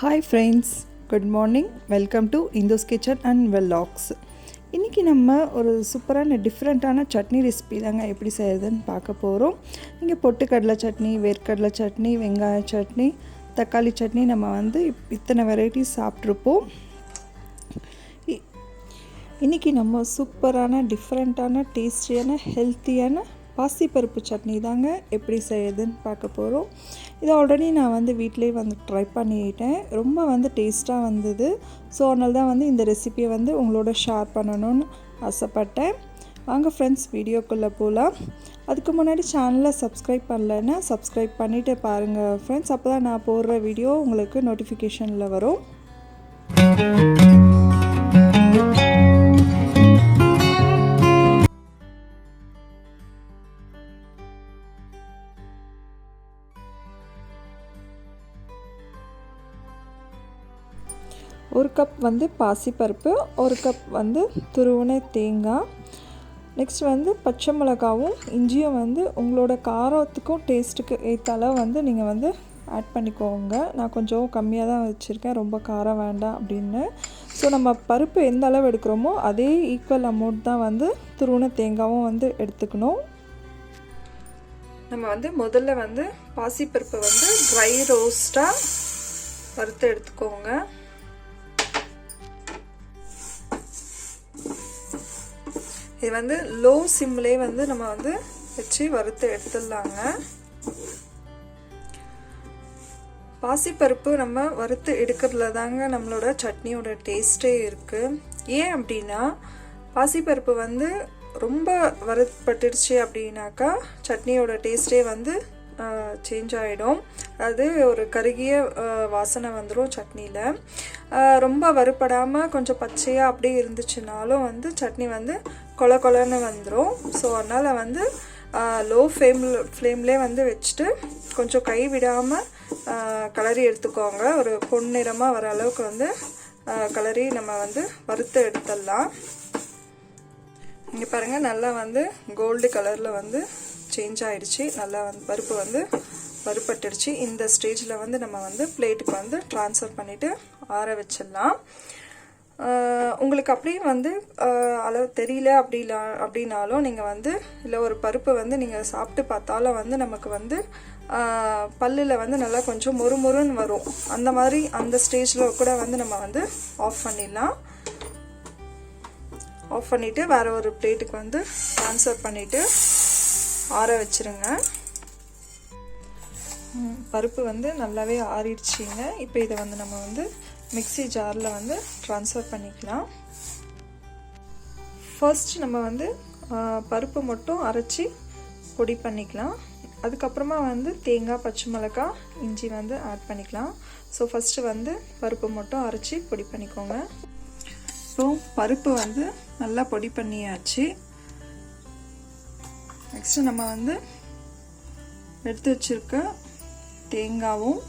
Hi friends, good morning. Welcome to Indo's Kitchen and Vlogs. இன்றைக்கி நம்ம ஒரு சூப்பரான டிஃப்ரெண்ட்டான சட்னி ரெசிபி தாங்க எப்படி செய்கிறதுன்னு பார்க்க போகிறோம். இங்கே பொட்டுக்கடலை சட்னி, வேர்க்கடலை சட்னி, வெங்காய சட்னி, தக்காளி சட்னி நம்ம இத்தனை வெரைட்டிஸ் சாப்பிட்ருப்போம். இன்றைக்கி நம்ம சூப்பரான டிஃப்ரெண்ட்டான டேஸ்டியான ஹெல்த்தியான பாசிப்பருப்பு சட்னி தாங்க எப்படி செய்யுதுன்னு பார்க்க போகிறோம். இதை ஆல்ரெடி நான் வீட்டிலே ட்ரை பண்ணிட்டேன். ரொம்ப டேஸ்ட்டாக வந்தது. ஸோ அதனால தான் இந்த ரெசிபியை உங்களோட ஷேர் பண்ணணும்னு ஆசைப்பட்டேன். வாங்க ஃப்ரெண்ட்ஸ், வீடியோக்குள்ளே போகலாம். அதுக்கு முன்னாடி சேனலை சப்ஸ்கிரைப் பண்ணலைன்னா சப்ஸ்கிரைப் பண்ணிவிட்டு பாருங்கள் ஃப்ரெண்ட்ஸ். அப்போ தான் நான் போடுற வீடியோ உங்களுக்கு நோட்டிஃபிகேஷனில் வரும். ஒரு கப் பாசிப்பருப்பு, ஒரு கப் துருவின தேங்காய், நெக்ஸ்ட் பச்சை மிளகாவும் இஞ்சியும் உங்களோட காரத்துக்கும் டேஸ்ட்டுக்கு ஏற்றால நீங்கள் ஆட் பண்ணிக்கோங்க. நான் கொஞ்சம் கம்மியாக தான் வச்சுருக்கேன், ரொம்ப காரம் வேண்டாம் அப்படின்னு. ஸோ நம்ம பருப்பு எந்த அளவு எடுக்கிறோமோ அதே ஈக்குவல் அமௌண்ட் தான் துருவின தேங்காயும் எடுத்துக்கணும். நம்ம முதல்ல பாசிப்பருப்பை ட்ரை ரோஸ்ட்டாக வறுத்து எடுத்துக்கோங்க. இது லோ சிம்லே நம்ம வச்சு வறுத்து எடுத்துடலாங்க. பாசிப்பருப்பு நம்ம வறுத்து எடுக்கிறதுல தாங்க நம்மளோட சட்னியோட டேஸ்ட்டே இருக்குது. ஏன் அப்படின்னா பாசிப்பருப்பு ரொம்ப வறுப்பட்டுடுச்சு அப்படின்னாக்கா சட்னியோட டேஸ்ட்டே சேஞ்ச் ஆகிடும். அது ஒரு கருகிய வாசனை வந்துடும் சட்னியில். ரொம்ப வறுப்படாமல் கொஞ்சம் பச்சையாக அப்படியே இருந்துச்சுனாலும் சட்னி கொல கொலன்னு வந்துடும். ஸோ அதனால் லோ ஃப்ளேம்லே வச்சுட்டு கொஞ்சம் கை விடாமல் கலரி எடுத்துக்கோங்க. ஒரு பொன்னிறமாக வர அளவுக்கு கலரி நம்ம வறுத்து எடுத்துடலாம். இங்கே பாருங்கள், நல்லா கோல்டு கலரில் சேஞ்ச் ஆகிடுச்சு. நல்லா பருப்பு வறுப்பட்டுடுச்சு. இந்த ஸ்டேஜில் நம்ம பிளேட்டுக்கு ட்ரான்ஸ்ஃபர் பண்ணிவிட்டு ஆற வச்சிடலாம். உங்களுக்கு அப்படியே அளவு தெரியல அப்படின்னாலும் நீங்கள் இல்லை ஒரு பருப்பு நீங்கள் சாப்பிட்டு பார்த்தாலும் நமக்கு பல்லில் நல்லா கொஞ்சம் மொறுமொறுன்னு வரும். அந்த மாதிரி அந்த ஸ்டேஜில் கூட நம்ம ஆஃப் பண்ணிடலாம். ஆஃப் பண்ணிவிட்டு வேறு ஒரு பிளேட்டுக்கு ட்ரான்ஸ்ஃபர் பண்ணிவிட்டு ஆற வச்சுருங்க. பருப்பு நல்லாவே ஆறிடுச்சிங்க. இப்போ இதை நம்ம மிக்ஸி ஜாரில் ட்ரான்ஸ்ஃபர் பண்ணிக்கலாம். ஃபர்ஸ்ட் நம்ம பருப்பு மட்டும் அரைச்சி பொடி பண்ணிக்கலாம். அதுக்கப்புறமா தேங்காய், பச்சை மிளகாய், இஞ்சி ஆட் பண்ணிக்கலாம். ஸோ ஃபஸ்ட்டு பருப்பு மட்டும் அரைச்சி பொடி பண்ணிக்கோங்க. இப்போ பருப்பு நல்லா பொடி பண்ணியாச்சு. நெக்ஸ்ட்டு நம்ம எடுத்து வச்சுருக்க தேங்காவும்,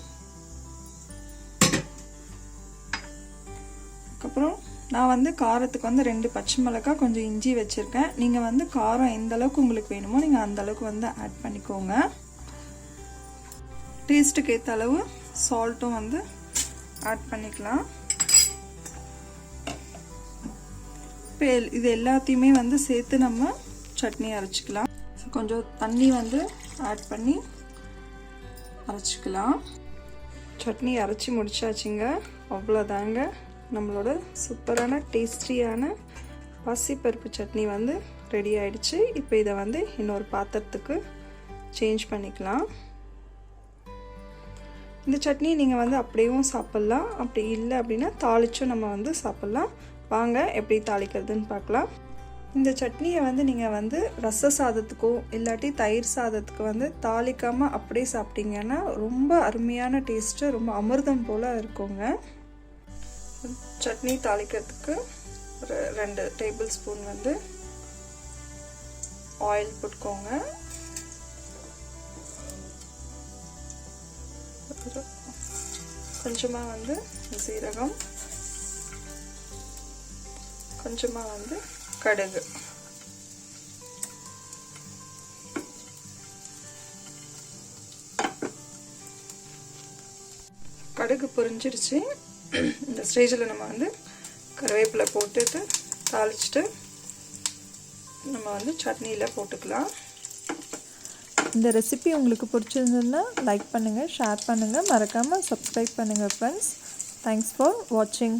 அதுக்கப்புறம் நான் காரத்துக்கு 2 பச்சை மிளகாய், கொஞ்சம் இஞ்சி வச்சுருக்கேன். நீங்கள் காரம் எந்த அளவுக்கு உங்களுக்கு வேணுமோ நீங்கள் அந்த அளவுக்கு ஆட் பண்ணிக்கோங்க. டேஸ்ட்டுக்கு ஏற்ற அளவு சால்ட்டும் ஆட் பண்ணிக்கலாம். இப்போ இது எல்லாத்தையுமே சேர்த்து நம்ம சட்னி அரைச்சிக்கலாம். கொஞ்சம் தண்ணி ஆட் பண்ணி அரைச்சிக்கலாம். சட்னி அரைச்சி முடிச்சாச்சுங்க. அவ்வளோதாங்க, நம்மளோட சூப்பரான டேஸ்டியான பாசிப்பருப்பு சட்னி ரெடி ஆயிடுச்சு. இப்போ இதை இன்னொரு பாத்திரத்துக்கு சேஞ்ச் பண்ணிக்கலாம். இந்த சட்னி நீங்கள் அப்படியும் சாப்பிட்லாம், அப்படி இல்லை அப்படின்னா தாளிச்சும் நம்ம சாப்பிட்லாம். வாங்க எப்படி தாளிக்கிறதுன்னு பார்க்கலாம். இந்த சட்னியை நீங்கள் ரச சாதத்துக்கோ இல்லாட்டி தயிர் சாதத்துக்கு தாளிக்காமல் அப்படியே சாப்பிட்டீங்கன்னா ரொம்ப அருமையான டேஸ்ட்டு, ரொம்ப அமிர்தம் போல் இருக்குங்க. சட்னி தாளிக்கிறதுக்கு ஒரு 2 டேபிள் ஸ்பூன் ஆயில் போட்டுக்கோங்க. கொஞ்சமாக சீரகம், கொஞ்சமாக கடுகு, கடுகு பொரிஞ்சிருச்சு. இந்த ஸ்டேஜில் நம்ம வந்து கருவேப்பிலை போட்டுட்டு தாளிச்சிட்டு நம்ம வந்து சட்னியில் போட்டுக்கலாம். இந்த ரெசிபி உங்களுக்கு பிடிச்சிருந்ததுன்னா லைக் பண்ணுங்கள், ஷேர் பண்ணுங்கள், மறக்காமல் சப்ஸ்கிரைப் பண்ணுங்கள் ஃப்ரெண்ட்ஸ். தேங்க்ஸ் ஃபார் வாட்சிங்.